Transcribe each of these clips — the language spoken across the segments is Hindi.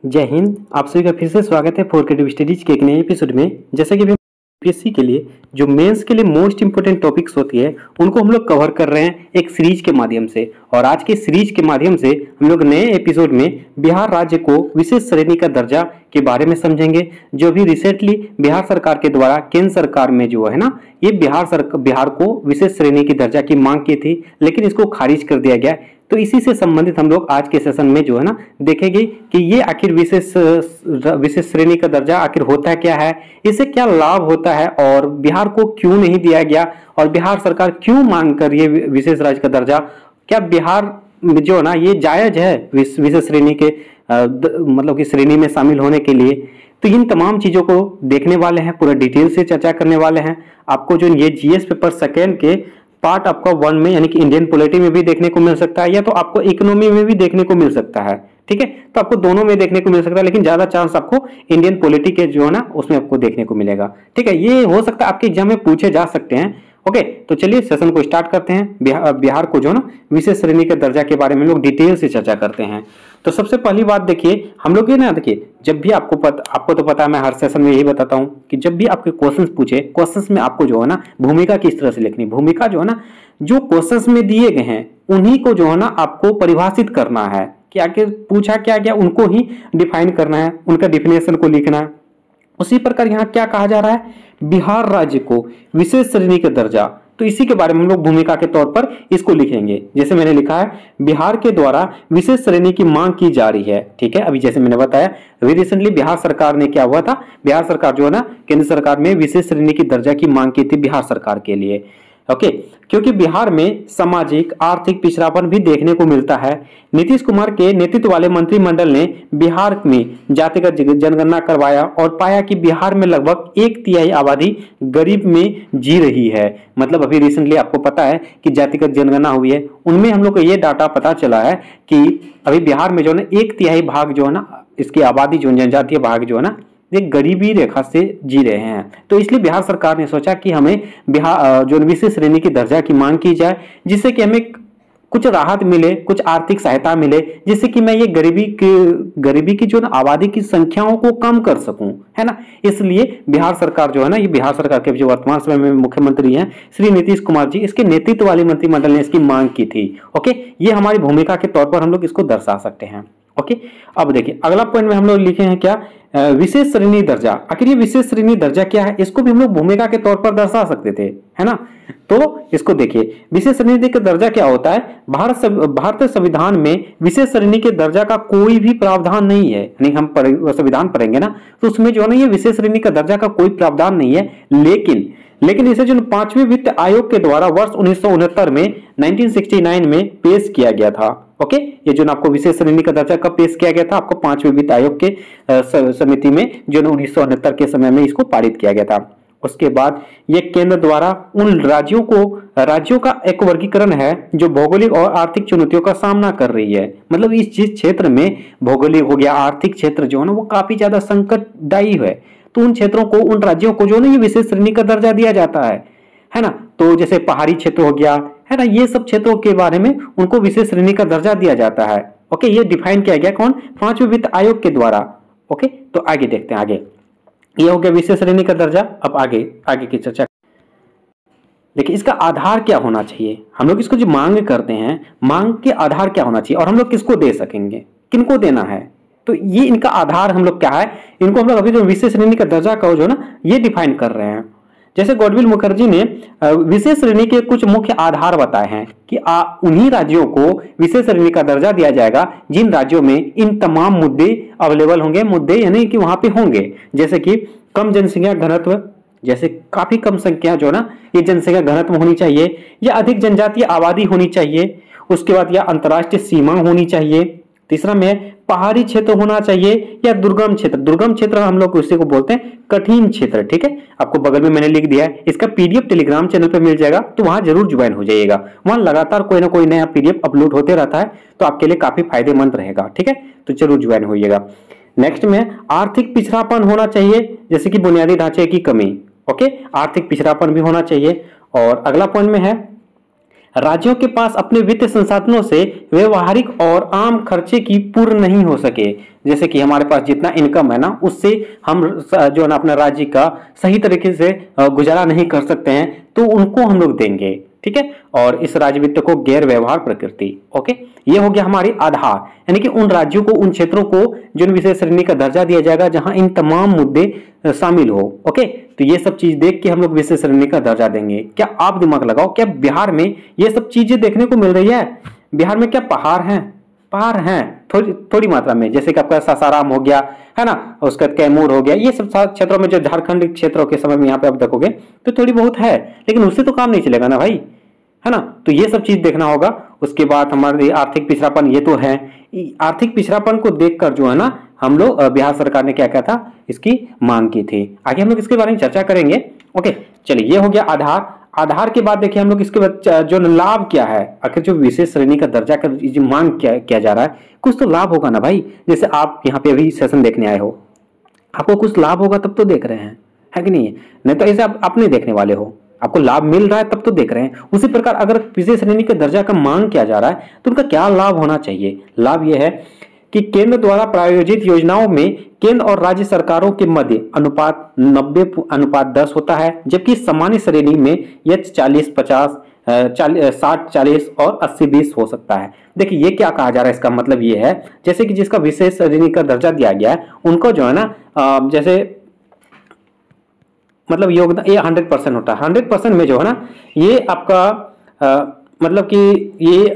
जय हिंद। आप सभी का फिर से स्वागत है फोर क्रिएटिव स्टडीज के एक नए एपिसोड में। जैसा कि यूपीएससी के लिए जो मेंस के लिए मोस्ट इंपोर्टेंट टॉपिक्स होती है उनको हम लोग कवर कर रहे हैं एक सीरीज के माध्यम से। और आज के सीरीज के माध्यम से हम लोग नए एपिसोड में बिहार राज्य को विशेष श्रेणी का दर्जा के बारे में समझेंगे, जो अभी रिसेंटली बिहार सरकार के द्वारा केंद्र सरकार में जो है ना, ये बिहार को विशेष श्रेणी की दर्जा की मांग की थी, लेकिन इसको खारिज कर दिया गया। तो इसी से संबंधित हम लोग आज के सेशन में जो है ना देखेंगे कि ये आखिर विशेष श्रेणी का दर्जा आखिर होता क्या है, इससे क्या लाभ होता है और बिहार को क्यों नहीं दिया गया और बिहार सरकार क्यों मांग कर ये विशेष राज्य का दर्जा, क्या बिहार जो है ना ये जायज है विशेष श्रेणी के मतलब कि श्रेणी में शामिल होने के लिए। तो इन तमाम चीजों को देखने वाले हैं, पूरा डिटेल से चर्चा करने वाले हैं। आपको जो ये जीएस पेपर सेकेंड के पार्ट आपका 1 में यानी कि इंडियन पॉलिटी में भी देखने को मिल सकता है, या तो आपको इकोनॉमी में भी देखने को मिल सकता है। ठीक है, तो आपको दोनों में देखने को मिल सकता है, लेकिन ज्यादा चांस आपको इंडियन पॉलिटी के जो है ना उसमें आपको देखने को मिलेगा। ठीक है, ये हो सकता है आपके एग्जाम में पूछे जा सकते हैं। ओके, तो चलिए सेशन को स्टार्ट करते हैं। बिहार को जो है ना विशेष श्रेणी के दर्जा के बारे में लोग डिटेल से चर्चा करते हैं। तो सबसे पहली बात देखिए, हम लोग ये ना देखिए, जब भी आपको तो पता है, मैं हर सेशन में यही बताता हूं कि जब भी आपके क्वेश्चंस पूछे, क्वेश्चंस में आपको जो है ना भूमिका किस तरह से लिखनी, भूमिका जो है ना जो क्वेश्चंस में दिए गए हैं उन्हीं को जो है ना आपको परिभाषित करना है कि आखिर पूछा क्या गया, उनको ही डिफाइन करना है, उनका डिफिनेशन को लिखना है। उसी प्रकार यहाँ क्या कहा जा रहा है, बिहार राज्य को विशेष श्रेणी का दर्जा, तो इसी के बारे में हम लोग भूमिका के तौर पर इसको लिखेंगे। जैसे मैंने लिखा है, बिहार के द्वारा विशेष श्रेणी की मांग की जा रही है। ठीक है, अभी जैसे मैंने बताया अभी रिसेंटली बिहार सरकार ने क्या हुआ था, बिहार सरकार जो है ना केंद्र सरकार में विशेष श्रेणी की दर्जा की मांग की थी बिहार सरकार के लिए। ओके, क्योंकि बिहार में सामाजिक आर्थिक पिछड़ापन भी देखने को मिलता है। नीतीश कुमार के नेतृत्व वाले मंत्रिमंडल ने बिहार में जातिगत जनगणना करवाया और पाया कि बिहार में लगभग 1/3 आबादी गरीब में जी रही है। मतलब अभी रिसेंटली आपको पता है कि जातिगत जनगणना हुई है, उनमें हम लोग को ये डाटा पता चला है कि अभी बिहार में जो है ना 1/3 भाग जो है ना इसकी आबादी जो जनजातीय भाग जो है ना ये गरीबी रेखा से जी रहे हैं। तो इसलिए बिहार सरकार ने सोचा कि हमें बिहार जो विशेष श्रेणी की दर्जा की मांग की जाए, जिससे कि हमें कुछ राहत मिले, कुछ आर्थिक सहायता मिले, जिससे कि मैं ये गरीबी की जो आबादी की संख्याओं को कम कर सकूं, है ना। इसलिए बिहार सरकार जो है ना, ये बिहार सरकार के जो वर्तमान समय में मुख्यमंत्री हैं श्री नीतीश कुमार जी, इसके नेतृत्व वाली मंत्रिमंडल ने इसकी मांग की थी। ओके, ये हमारी भूमिका के तौर पर हम लोग इसको दर्शा सकते हैं। ओके, अब देखिए अगला पॉइंट में हम लोग लिखे हैं क्या, विशेष श्रेणी दर्जा। आखिर ये विशेष श्रेणी दर्जा क्या है, इसको भी हम लोग भूमिका के तौर पर दर्शा सकते थे, है ना। तो इसको देखिए, विशेष श्रेणी का दर्जा क्या होता है, भारतीय संविधान में विशेष श्रेणी के दर्जा का कोई भी प्रावधान नहीं है। यानी हम संविधान पढ़ेंगे ना तो उसमें जो है ना ये विशेष श्रेणी का दर्जा का कोई प्रावधान नहीं है, लेकिन इसे जो 5वें वित्त आयोग के द्वारा वर्ष 1969 में 1969 में पेश किया गया था। ओके, ये जो आपको विशेष श्रेणी का दर्जा कब पेश किया गया था, आपको 5वें वित्त आयोग के समिति में जो 1969 के समय में इसको पारित किया गया था। उसके बाद ये केंद्र द्वारा उन राज्यों का एक वर्गीकरण है जो भौगोलिक और आर्थिक चुनौतियों का सामना कर रही है। मतलब इस जिस क्षेत्र में भौगोलिक हो गया, आर्थिक क्षेत्र जो है ना वो काफी ज्यादा संकटदायी है, तो उन क्षेत्रों को, उन राज्यों को जो है ना ये विशेष श्रेणी का दर्जा दिया जाता है ना। तो जैसे पहाड़ी क्षेत्र हो गया, है ना, ये सब क्षेत्रों के बारे में उनको विशेष श्रेणी का दर्जा दिया जाता है। ओके, ये डिफाइन किया गया कौन, 5वें वित्त आयोग के द्वारा। ओके, तो आगे देखते हैं, आगे ये हो गया विशेष श्रेणी का दर्जा। अब आगे की चर्चा देखिए, इसका आधार क्या होना चाहिए, हम लोग इसको जो मांग करते हैं, मांग के आधार क्या होना चाहिए और हम लोग किसको दे सकेंगे, किनको देना है। तो ये इनका आधार हम लोग क्या है, इनको हम लोग अभी जो विशेष श्रेणी का दर्जा का जो है ना ये डिफाइन कर रहे हैं। जैसे गौडविल मुखर्जी ने विशेष श्रेणी के कुछ मुख्य आधार बताए हैं कि उन्हीं राज्यों को विशेष श्रेणी का दर्जा दिया जाएगा जिन राज्यों में इन तमाम मुद्दे अवेलेबल होंगे, मुद्दे यानी कि वहां पे होंगे, जैसे कि कम जनसंख्या घनत्व, जैसे काफी कम संख्या जो ना ये जनसंख्या घनत्व होनी चाहिए, या अधिक जनजातीय आबादी होनी चाहिए, उसके बाद या अंतर्राष्ट्रीय सीमा होनी चाहिए, तीसरा में पहाड़ी क्षेत्र होना चाहिए, या दुर्गम क्षेत्र हम लोग उसी को बोलते हैं कठिन क्षेत्र। ठीक है, आपको बगल में मैंने लिख दिया है, इसका पीडीएफ टेलीग्राम चैनल पे मिल जाएगा, तो वहां जरूर ज्वाइन हो जाइएगा। वहां लगातार कोई ना कोई नया पीडीएफ अपलोड होते रहता है, तो आपके लिए काफी फायदेमंद रहेगा। ठीक है, तो जरूर ज्वाइन होइएगा। नेक्स्ट में आर्थिक पिछड़ापन होना चाहिए, जैसे कि बुनियादी ढांचे की कमी। ओके, आर्थिक पिछड़ापन भी होना चाहिए। और अगला पॉइंट में है राज्यों के पास अपने वित्तीय संसाधनों से व्यवहारिक और आम खर्चे की पूर्ण नहीं हो सके, जैसे कि हमारे पास जितना इनकम है ना उससे हम जो है ना अपना राज्य का सही तरीके से गुजारा नहीं कर सकते हैं, तो उनको हम लोग देंगे। ठीक है, और इस राज्य वित्त को गैर व्यवहार प्रकृति। ओके, ये हो गया हमारी आधार, यानी कि उन राज्यों को, उन क्षेत्रों को जिन विशेष श्रेणी का दर्जा दिया जाएगा जहां इन तमाम मुद्दे शामिल हो। ओके, तो ये सब चीज देख के हम लोग विशेष श्रेणी का दर्जा देंगे। क्या आप दिमाग लगाओ, क्या बिहार में ये सब चीजें देखने को मिल रही है? बिहार में क्या पहाड़ हैं? पहाड़ हैं थोड़ी मात्रा में, जैसे कि आपका सासाराम हो गया, है ना, उसका कैमूर हो गया, ये सब क्षेत्रों में, जो झारखंड क्षेत्रों के समय में यहाँ पे आप देखोगे तो थोड़ी बहुत है, लेकिन उससे तो काम नहीं चलेगा ना भाई, है ना। तो ये सब चीज देखना होगा। उसके बाद हमारे आर्थिक पिछड़ापन, ये तो है। आर्थिक पिछड़ापन को देखकर जो है ना हम लोग, बिहार सरकार ने क्या किया था, इसकी मांग की थी। आगे हम लोग इसके बारे में चर्चा करेंगे। ओके, चलिए, ये हो गया आधार। आधार के बाद देखिए हम लोग इसके बाद जो लाभ क्या है, आखिर जो विशेष श्रेणी का दर्जा का जो मांग किया जा रहा है, कुछ तो लाभ होगा ना भाई। जैसे आप यहाँ पे अभी सेशन देखने आए हो, आपको कुछ लाभ होगा तब तो देख रहे हैं, है कि नहीं? नहीं तो ऐसे आप नहीं देखने वाले हो, आपको लाभ मिल रहा है तब तो देख रहे हैं। उसी प्रकार अगर विशेष श्रेणी के दर्जा का मांग किया जा रहा है तो उनका क्या लाभ होना चाहिए? लाभ यह है कि केंद्र द्वारा प्रायोजित योजनाओं में केंद्र और राज्य सरकारों के मध्य अनुपात 90:10 होता है, जबकि सामान्य श्रेणी में यह 40-50, 60-40 और 80-20 हो सकता है। देखिए ये क्या कहा जा रहा है, इसका मतलब ये है जैसे कि जिसका विशेष श्रेणी का दर्जा दिया गया है उनको जो है ना जैसे मतलब योगदान ये 100% होता है। 100% में जो है ना ये आपका मतलब कि ये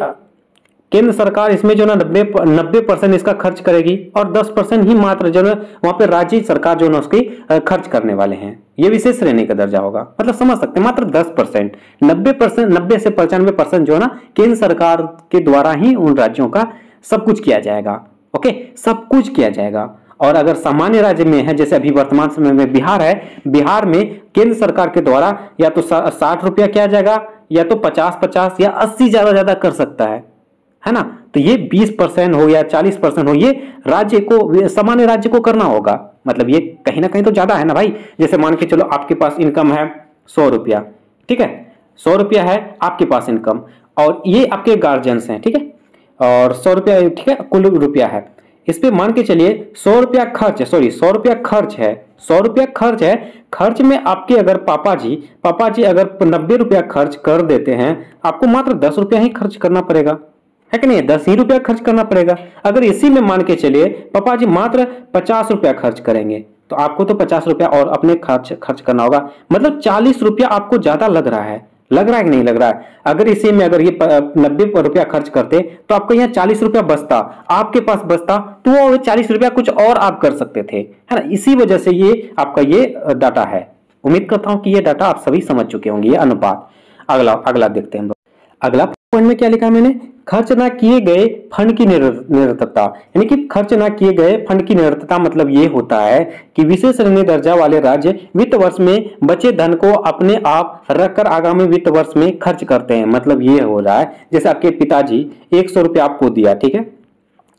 केंद्र सरकार इसमें जो ना 90% इसका खर्च करेगी और 10% ही मात्र जो है वहां पे राज्य सरकार जो है उसकी खर्च करने वाले हैं। ये विशेष श्रेणी का दर्जा होगा, मतलब समझ सकते हैं मात्र 10%। 90% से 95% जो है ना केंद्र सरकार के द्वारा ही उन राज्यों का सब कुछ किया जाएगा। ओके, सब कुछ किया जाएगा। और अगर सामान्य राज्य में है, जैसे अभी वर्तमान समय में बिहार है, बिहार में केंद्र सरकार के द्वारा या तो 60 रुपया किया जाएगा या तो 50-50 या 80 ज्यादा कर सकता है ना। तो ये 20% हो या 40% हो, ये राज्य को, सामान्य राज्य को करना होगा। मतलब ये कहीं ना कहीं तो ज्यादा है ना भाई। जैसे मान के चलो आपके पास इनकम है 100 रुपया, ठीक है, 100 रुपया है आपके पास इनकम, और ये आपके गार्जियंस हैं, ठीक है, और 100 रुपया, ठीक है, कुल रुपया है। इस पे मान के चलिए 100 रुपया खर्च है, सॉरी 100 रुपया खर्च है, 100 रुपया खर्च है। खर्च में आपके अगर पापा जी अगर 90 रुपया खर्च कर देते हैं, आपको मात्र 10 रुपया ही खर्च करना पड़ेगा, है कि नहीं? 10 ही रुपया खर्च करना पड़ेगा। अगर इसी में मान के चलिए पापा जी मात्र 50 रुपया खर्च करेंगे, तो आपको तो 50 रुपया और अपने खर्च करना होगा, मतलब 40 रुपया आपको ज्यादा लग रहा है कि नहीं लग रहा है? अगर इसी में अगर ये 90 रुपया खर्च करते तो आपको यहाँ 40 रुपया बचता, आपके पास बचता, तो वो 40 रुपया कुछ और आप कर सकते थे, है ना। इसी वजह से ये आपका ये डाटा है। उम्मीद करता हूं कि ये डाटा आप सभी समझ चुके होंगे, ये अनुपात। अगला देखते हैं हम लोग। अगला पॉइंट में क्या लिखा है मैंने, खर्च ना किए गए फंड की निरर्थकता, यानी कि खर्च ना किए गए फंड की निरर्थकता मतलब ये होता है कि विशेष श्रेणी दर्जा वाले राज्य वित्त वर्ष में बचे धन को अपने आप रखकर आगामी वित्त वर्ष में खर्च करते हैं। मतलब ये हो रहा है जैसे आपके पिताजी 100 रुपया आपको दिया, ठीक है,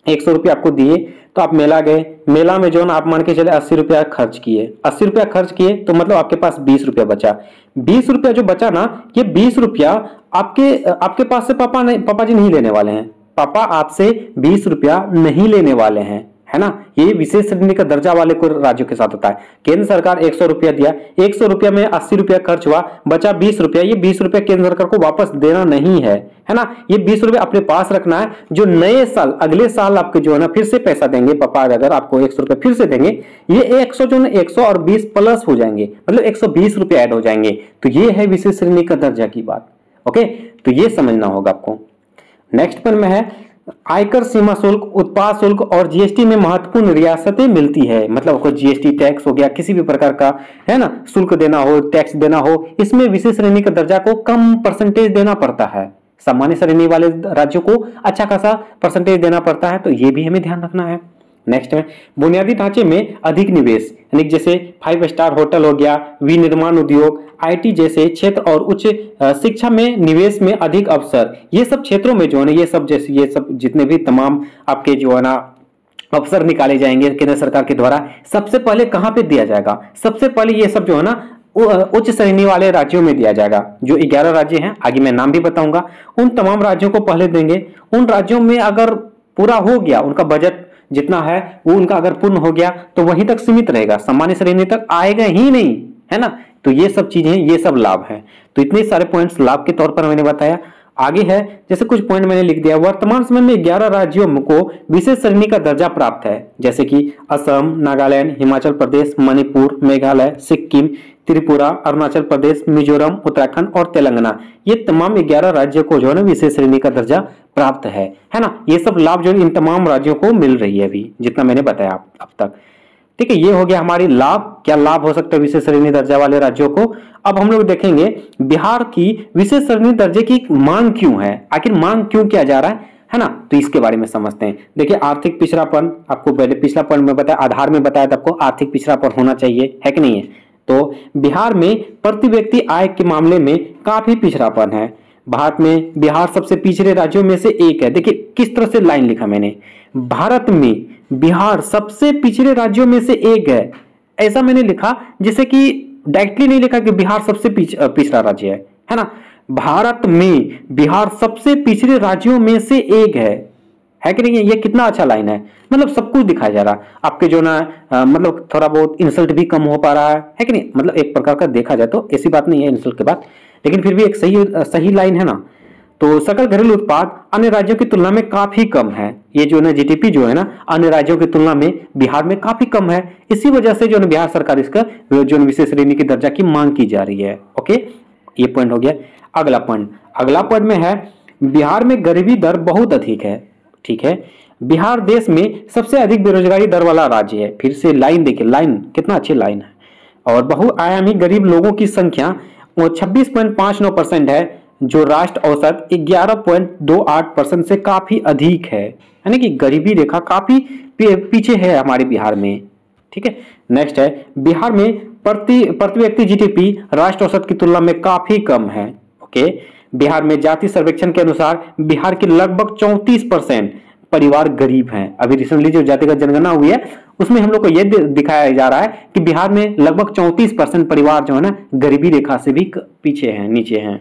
100 रुपया आपको दिए, तो आप मेला गए, मेला में जो ना आप मान के चले 80 रुपया खर्च किए, 80 रुपया खर्च किए, तो मतलब आपके पास 20 रुपया बचा। 20 रुपया जो बचा ना, ये 20 रुपया आपके पास से पापा जी नहीं लेने वाले हैं, पापा आपसे 20 रुपया नहीं लेने वाले हैं, है ना। ये विशेष श्रेणी का दर्जा वाले को राज्यों के साथ होता है। केंद्र सरकार 100 रुपया दिया, 100 रुपया में 80 रुपया खर्च हुआ, बचा 20 रुपया, ये 20 रुपया केंद्र सरकार को वापस देना नहीं है ना। ये 20 रुपया अपने पास रखना है, जो नए साल, अगले साल आपके जो है ना फिर से पैसा देंगे पापा, अगर आपको 100 रुपया फिर से देंगे, ये 100 जो ना 100 और 20 प्लस हो जाएंगे, मतलब 120 रुपया ऐड हो जाएंगे। तो ये है विशेष श्रेणी का दर्जा की बात। ओके, तो ये समझना होगा आपको। नेक्स्ट पर में है आयकर सीमा शुल्क, उत्पाद शुल्क और जीएसटी में महत्वपूर्ण रियासतें मिलती है। मतलब आपको जीएसटी टैक्स हो गया, किसी भी प्रकार का, है ना, शुल्क देना हो, टैक्स देना हो, इसमें विशेष श्रेणी का दर्जा को कम परसेंटेज देना पड़ता है। सामान्य श्रेणी वाले राज्यों को अच्छा खासा परसेंटेज देना पड़ता है, तो ये भी हमें ध्यान रखना है। नेक्स्ट है बुनियादी ढांचे में अधिक निवेश, यानी जैसे 5 स्टार होटल हो गया, विनिर्माण उद्योग, आईटी जैसे क्षेत्र और उच्च शिक्षा में निवेश में अधिक अवसर। ये सब क्षेत्रों में जो है ना ये सब जितने भी तमाम आपके जो है ना अवसर निकाले जाएंगे केंद्र सरकार के द्वारा, सबसे पहले कहां पे दिया जाएगा? सबसे पहले ये सब जो है ना उच्च श्रेणी वाले राज्यों में दिया जाएगा। जो 11 राज्य हैं, आगे मैं नाम भी बताऊंगा, उन तमाम राज्यों को पहले देंगे। उन राज्यों में अगर पूरा हो गया, उनका बजट जितना है वो उनका अगर पूर्ण हो गया तो वहीं तक सीमित रहेगा, सामान्य श्रेणी तक आएगा ही नहीं, है ना। तो ये सब चीजें, ये सब लाभ है। तो इतने सारे पॉइंट्स लाभ के तौर पर मैंने बताया। आगे है, जैसे कुछ पॉइंट मैंने लिख दिया। वर्तमान समय में 11 राज्यों को विशेष श्रेणी का दर्जा प्राप्त है, जैसे कि असम, नागालैंड, हिमाचल प्रदेश, मणिपुर, मेघालय, सिक्किम, त्रिपुरा, अरुणाचल प्रदेश, मिजोरम, उत्तराखंड और तेलंगाना। ये तमाम 11 राज्यों को जो है ना विशेष श्रेणी का दर्जा प्राप्त है ना। ये सब लाभ जो इन तमाम राज्यों को मिल रही है अभी, जितना मैंने बताया अब तक। ठीक है, ये हो गया हमारी लाभ। क्या लाभ हो सकता है विशेष श्रेणी दर्जा वाले राज्यों को। अब हम लोग देखेंगे बिहार की विशेष श्रेणी दर्जे की मांग क्यों है, आखिर मांग क्यों किया जा रहा है ना। तो इसके बारे में समझते हैं। देखिए, आर्थिक पिछड़ापन, आपको पहले पिछला पॉइंट में बताया, आधार में बताया था आपको आर्थिक पिछड़ापन होना चाहिए, है कि नहीं है। तो बिहार में प्रति व्यक्ति आय के मामले में काफी पिछड़ापन है। भारत में बिहार सबसे पिछड़े राज्यों में से एक है। देखिए किस तरह से लाइन लिखा मैंने, भारत में बिहार सबसे पिछड़े राज्यों में से एक है, ऐसा मैंने लिखा, जैसे कि डायरेक्टली नहीं लिखा कि बिहार सबसे पिछड़ा राज्य है ना। भारत में बिहार सबसे पिछड़े राज्यों में से एक है कि नहीं है। ये कितना अच्छा लाइन है, मतलब सब कुछ दिखाया जा रहा। आपके जो ना मतलब थोड़ा बहुत इंसल्ट भी कम हो पा रहा है कि नहीं। मतलब एक प्रकार का देखा जाए तो ऐसी बात नहीं है इंसल्ट के बाद, लेकिन फिर भी एक सही लाइन है ना। तो सकल घरेलू उत्पाद अन्य राज्यों की तुलना में काफी कम है। ये जो ना जीडीपी जो है ना अन्य राज्यों की तुलना में बिहार में काफी कम है। इसी वजह से जो ना बिहार सरकार इसका जो विशेष श्रेणी की दर्जा की मांग की जा रही है। ओके, ये पॉइंट हो गया। अगला पॉइंट में है बिहार में गरीबी दर बहुत अधिक है। ठीक है, बिहार देश में सबसे अधिक बेरोजगारी दर वाला राज्य है। फिर से लाइन देखिए, लाइन कितना अच्छी लाइन है। और बहुआयामी गरीब लोगों की संख्या 26.59% है, जो राष्ट्र औसत 11.28% से काफी अधिक है, यानी कि गरीबी रेखा काफी पीछे है हमारे बिहार में। ठीक है, नेक्स्ट है बिहार में प्रति व्यक्ति जीडीपी राष्ट्र औसत की तुलना में काफी कम है। ओके, बिहार में जाति सर्वेक्षण के अनुसार बिहार के लगभग 34% परिवार गरीब हैं। अभी रिसेंटली जो जातिगत जनगणना हुई है उसमें हम लोग को यह दिखाया जा रहा है कि बिहार में लगभग 34% परिवार जो है ना गरीबी रेखा से भी पीछे हैं, नीचे हैं।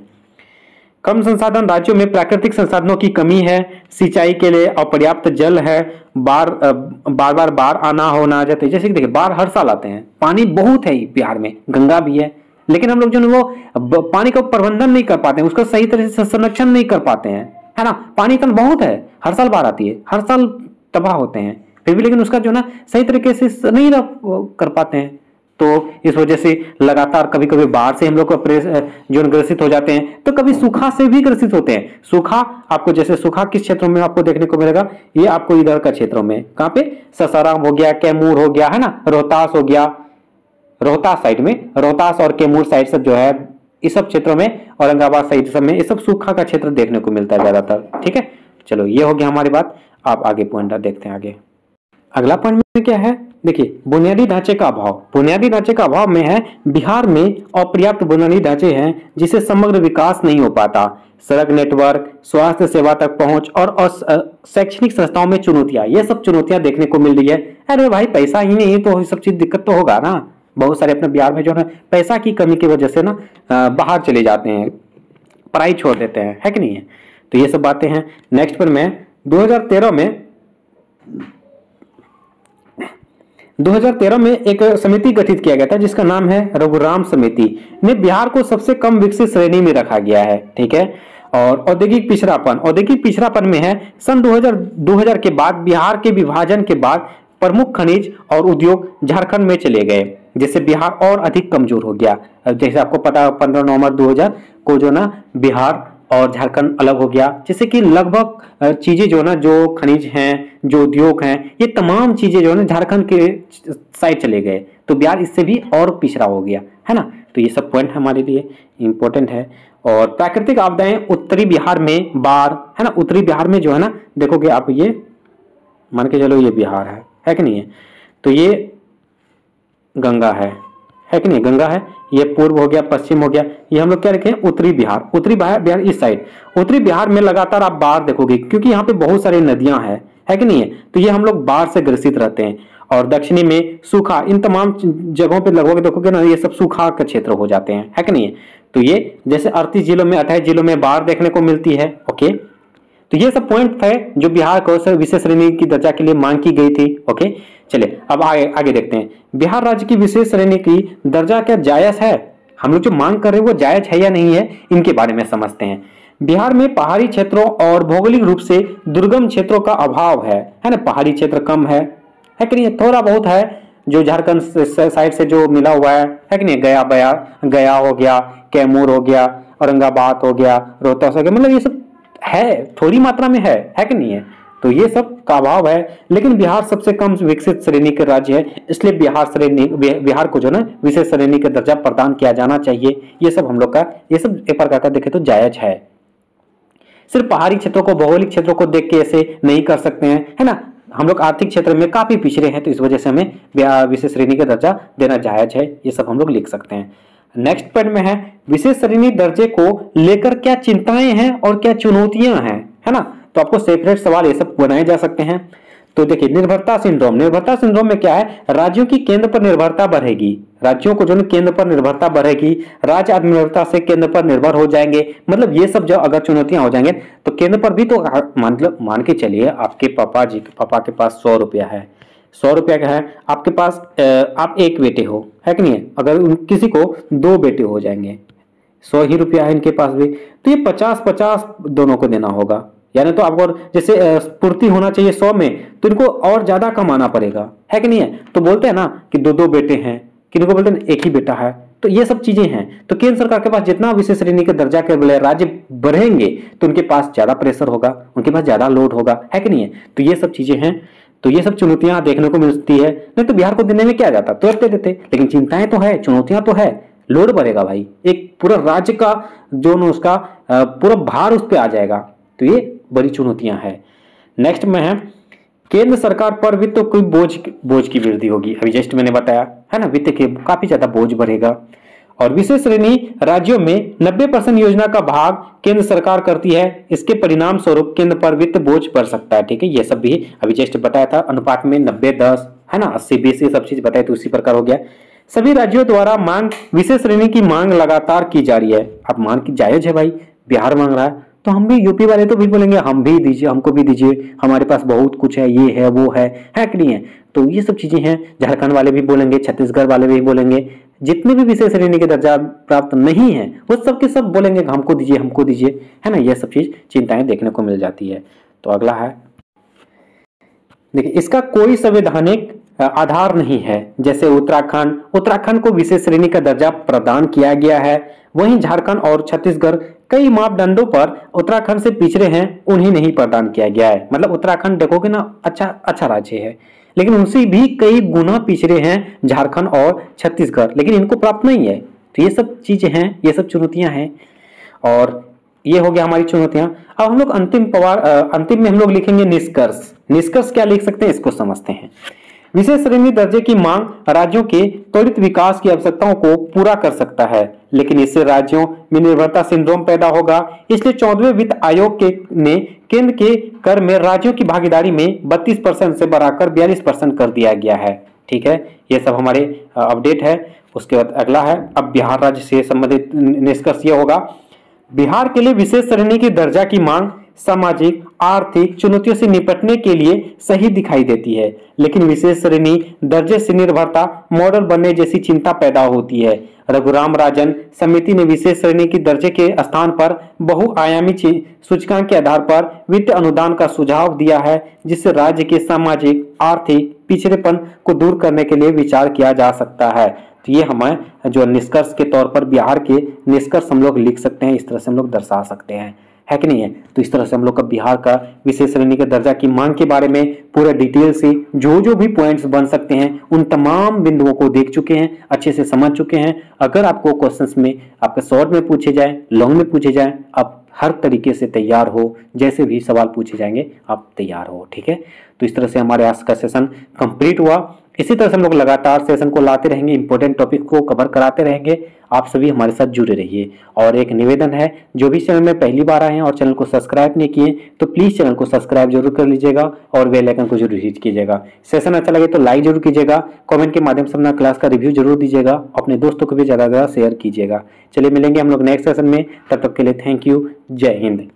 कम संसाधन राज्यों में प्राकृतिक संसाधनों की कमी है, सिंचाई के लिए अपर्याप्त जल है, बार आना होना जाते, जैसे कि देखिए बाढ़ हर साल आते हैं, पानी बहुत है बिहार में, गंगा भी है, लेकिन हम लोग जो है वो पानी का प्रबंधन नहीं कर पाते हैं, उसका सही तरह से संरक्षण नहीं कर पाते हैं, है ना। पानी इतना बहुत है, हर साल बाढ़ आती है, हर साल तबाह होते हैं, फिर भी लेकिन उसका जो ना सही तरीके से नहीं कर पाते हैं। तो इस वजह से लगातार कभी कभी बाढ़ से हम लोग जो ग्रसित हो जाते हैं, तो कभी सूखा से भी ग्रसित होते हैं। सूखा आपको, जैसे सूखा किस क्षेत्रों में आपको देखने को मिलेगा, ये आपको इधर का क्षेत्रों में, कहाँ पे, सासाराम हो गया, कैमूर हो गया, है ना, रोहतास हो गया, रोहतास साइड में, रोहतास और कैमूर साइड सब जो है इस सब क्षेत्रों में, औरंगाबाद साइड सब में, ये सब सूखा का क्षेत्र देखने को मिलता है ज्यादातर। ठीक है, चलो ये हो गया हमारी बात। आप आगे पॉइंट देखते हैं। आगे अगला पॉइंट में क्या है, देखिए बुनियादी ढांचे का अभाव। बुनियादी ढांचे का अभाव में है बिहार में अपर्याप्त बुनियादी ढांचे हैं, जिससे समग्र विकास नहीं हो पाता। सड़क नेटवर्क, स्वास्थ्य सेवा तक पहुंच और शैक्षणिक संस्थाओं में चुनौतियां, ये सब चुनौतियां देखने को मिल रही है। अरे भाई पैसा ही नहीं तो ये सब चीज दिक्कत तो होगा ना। बहुत सारे अपने बिहार में जो है पैसा की कमी की वजह से ना बाहर चले जाते हैं, पढ़ाई छोड़ देते हैं, है कि नहीं है। तो ये सब बातें हैं। नेक्स्ट पर मैं 2013 में एक समिति गठित किया गया था जिसका नाम है रघुराम समिति ने बिहार को सबसे कम विकसित श्रेणी में रखा गया है। ठीक है, और औद्योगिक पिछड़ापन में है सन 2000 के बाद बिहार के विभाजन के बाद प्रमुख खनिज और उद्योग झारखंड में चले गए, जिससे बिहार और अधिक कमजोर हो गया। जैसे आपको पता है 15 नवंबर 2000 को जो ना बिहार और झारखंड अलग हो गया, जिससे कि लगभग चीजें जो ना, जो खनिज हैं, जो उद्योग हैं, ये तमाम चीजें जो है ना झारखंड के साइड चले गए, तो बिहार इससे भी और पिछड़ा हो गया, है ना। तो ये सब पॉइंट हमारे लिए इंपॉर्टेंट है। और प्राकृतिक आपदाएं उत्तरी बिहार में बाढ़, है ना, उत्तरी बिहार में जो है ना, देखोगे आप, ये मान के चलो ये बिहार है कि नहीं है, तो ये गंगा है कि नहीं, गंगा है, ये पूर्व हो गया, पश्चिम हो गया, ये हम लोग क्या रखें, उत्तरी बिहार इस साइड। उत्तरी बिहार में लगातार आप बाढ़ देखोगे, क्योंकि यहाँ पे बहुत सारी नदियां हैं, है कि नहीं है, तो ये हम लोग बाढ़ से ग्रसित रहते हैं। और दक्षिणी में सूखा। इन तमाम जगहों पे लगभग देखोगे ना ये सब सूखा का क्षेत्र हो जाते हैं, है कि नहीं है। तो ये जैसे 38 जिलों में 28 जिलों में बाढ़ देखने को मिलती है। ओके, तो ये सब पॉइंट थे जो बिहार को विशेष श्रेणी की दर्जा के लिए मांग की गई थी। ओके, चलिए अब आगे देखते हैं। बिहार राज्य की विशेष श्रेणी की दर्जा क्या जायज है? हम लोग जो मांग कर रहे हैं वो जायज है या नहीं है, इनके बारे में समझते हैं। बिहार में पहाड़ी क्षेत्रों और भौगोलिक रूप से दुर्गम क्षेत्रों का अभाव है ना। पहाड़ी क्षेत्र कम है कि नहीं, थोड़ा बहुत है जो झारखंड साइड से जो मिला हुआ है कि नहीं। गया हो गया, कैमूर हो गया, औरंगाबाद हो गया, रोहतास हो गया, मतलब ये सब है, थोड़ी मात्रा में है कि नहीं है। तो ये सब का अभाव है, लेकिन बिहार सबसे कम विकसित श्रेणी के राज्य है, इसलिए बिहार को जो ना विशेष श्रेणी का दर्जा प्रदान किया जाना चाहिए। ये सब हम लोग का, ये सब एक प्रकार का देखे तो जायज है। सिर्फ पहाड़ी क्षेत्रों को, भौगोलिक क्षेत्रों को देख के ऐसे नहीं कर सकते हैं, है ना। हम लोग आर्थिक क्षेत्र में काफी पिछड़े हैं, तो इस वजह से हमें विशेष श्रेणी का दर्जा देना जायज है। ये सब हम लोग लिख सकते हैं। नेक्स्ट पॉइंट में है विशेष श्रेणी दर्जे को लेकर क्या चिंताएं हैं और क्या चुनौतियां हैं, है ना। तो आपको सेपरेट सवाल ये सब बनाए जा सकते हैं। तो देखिए, निर्भरता सिंड्रोम में क्या है, राज्यों की केंद्र पर निर्भरता बढ़ेगी। राज्यों को जो केंद्र पर निर्भरता बढ़ेगी, राज्य आत्मनिर्भरता से केंद्र पर निर्भर हो जाएंगे। मतलब ये सब जो अगर चुनौतियां हो जाएंगे तो केंद्र पर भी, तो मतलब मान के चलिए आपके पापा के पास 100 रुपया है, 100 रुपया का है आपके पास, आप एक बेटे हो, है कि नहीं। अगर किसी को 2 बेटे हो जाएंगे, 100 ही रुपया है इनके पास भी, तो ये 50-50 दोनों को देना होगा। यानी तो आपको जैसे पूर्ति होना चाहिए 100 में, तो इनको और ज्यादा कमाना पड़ेगा, है कि नहीं है। तो बोलते हैं ना कि 2-2 बेटे हैं, किनको बोलते हैं एक ही बेटा है। तो ये सब चीजें हैं। तो केंद्र सरकार के पास जितना विशेष श्रेणी के दर्जा के राज्य बढ़ेंगे तो उनके पास ज्यादा प्रेशर होगा, उनके पास ज्यादा लोड होगा, है कि नहीं है। तो ये सब चीजें हैं, तो ये सब चुनौतियां देखने को मिलती है। नहीं तो बिहार को देने में क्या जाता, तुरंत दे देते। लेकिन चिंताएं तो है, चुनौतियां तो है, लोड बढ़ेगा भाई, एक पूरा राज्य का जो उसका पूरा भार उस पर आ जाएगा। तो ये बड़ी चुनौतियां हैं। नेक्स्ट में है केंद्र सरकार पर वित्त कोई बोझ की वृद्धि होगी। अभी जस्ट मैंने बताया है ना, वित्त के काफी ज्यादा बोझ बढ़ेगा। और विशेष श्रेणी राज्यों में 90% योजना का भाग केंद्र सरकार करती है। इसके परिणाम स्वरूप केंद्र पर वित्त बोझ बढ़ सकता है। ठीक है, ये सब भी अभी जस्ट बताया था, अनुपात में 90-10 है ना, 80-20 ये सब चीज बताए, तो उसी प्रकार हो गया। सभी राज्यों द्वारा मांग, विशेष श्रेणी की मांग लगातार की जा रही है। अब मांग की जायज है भाई, बिहार मांग रहा है तो हम भी, यूपी वाले तो भी बोलेंगे हम भी दीजिए, हमको भी दीजिए, हमारे पास बहुत कुछ है, ये है वो है कि नहीं है। तो ये सब चीजें हैं। झारखंड वाले भी बोलेंगे, छत्तीसगढ़ वाले भी बोलेंगे, जितने भी विशेष श्रेणी के दर्जा प्राप्त नहीं है वो सब के सब बोलेंगे हमको दीजिए, है ना। ये सब चीज चिंताएं देखने को मिल जाती है। तो अगला है, देखिए, इसका कोई संवैधानिक आधार नहीं है। जैसे उत्तराखंड को विशेष श्रेणी का दर्जा प्रदान किया गया है, वहीं झारखंड और छत्तीसगढ़ कई मापदंडों पर उत्तराखंड से पिछड़े हैं, उन्हें नहीं प्रदान किया गया है। मतलब उत्तराखंड देखोगे ना, अच्छा राज्य है, लेकिन उनसे भी कई गुना पिछड़े हैं झारखंड और छत्तीसगढ़, लेकिन इनको प्राप्त नहीं है। तो ये सब चीजें हैं, ये सब चुनौतियां हैं। और ये हो गया हमारी चुनौतियां। अब हम लोग अंतिम में हम लोग लिखेंगे निष्कर्ष क्या लिख सकते हैं, इसको समझते हैं। विशेष श्रेणी दर्जे की मांग राज्यों के त्वरित विकास की आवश्यकताओं को पूरा कर सकता है, लेकिन इससे राज्यों में निर्भरता सिंड्रोम पैदा होगा। इसलिए 14वें वित्त आयोग ने केंद्र के कर में राज्यों की भागीदारी में 32% से बढ़ाकर 42% कर दिया गया है। ठीक है, ये सब हमारे अपडेट है। उसके बाद अगला है, अब बिहार राज्य से संबंधित निष्कर्ष ये होगा, बिहार के लिए विशेष श्रेणी की दर्जा की मांग सामाजिक आर्थिक चुनौतियों से निपटने के लिए सही दिखाई देती है, लेकिन विशेष श्रेणी दर्जे से निर्भरता मॉडल बनने जैसी चिंता पैदा होती है। रघुराम राजन समिति ने विशेष श्रेणी की दर्जे के स्थान पर बहुआयामी सूचकांक के आधार पर वित्त अनुदान का सुझाव दिया है, जिससे राज्य के सामाजिक आर्थिक पिछड़ेपन को दूर करने के लिए विचार किया जा सकता है। तो ये हमें जो निष्कर्ष के तौर पर बिहार के निष्कर्ष हम लोग लिख सकते हैं, इस तरह से हम लोग दर्शा सकते हैं, है कि नहीं है। तो इस तरह से हम लोग का बिहार का विशेष श्रेणी के दर्जा की मांग के बारे में पूरा डिटेल से जो भी पॉइंट्स बन सकते हैं उन तमाम बिंदुओं को देख चुके हैं, अच्छे से समझ चुके हैं। अगर आपको क्वेश्चंस में आपके शॉर्ट में पूछे जाए, लॉन्ग में पूछे जाए, आप हर तरीके से तैयार हो, जैसे भी सवाल पूछे जाएंगे आप तैयार हो। ठीक है, तो इस तरह से हमारे आज का सेशन कंप्लीट हुआ। इसी तरह से हम लोग लगातार सेशन को लाते रहेंगे, इंपॉर्टेंट टॉपिक को कवर कराते रहेंगे। आप सभी हमारे साथ जुड़े रहिए। और एक निवेदन है, जो भी चैनल में पहली बार आए हैं और चैनल को सब्सक्राइब नहीं किए तो प्लीज चैनल को सब्सक्राइब जरूर कर लीजिएगा और बेल आइकन को जरूर हिट कीजिएगा। सेशन अच्छा लगे तो लाइक जरूर कीजिएगा, कमेंट के माध्यम से अपना क्लास का रिव्यू जरूर दीजिएगा, अपने दोस्तों को भी ज्यादा शेयर कीजिएगा। चलिए मिलेंगे हम लोग नेक्स्ट सेशन में, तब तक के लिए थैंक यू, जय हिंद।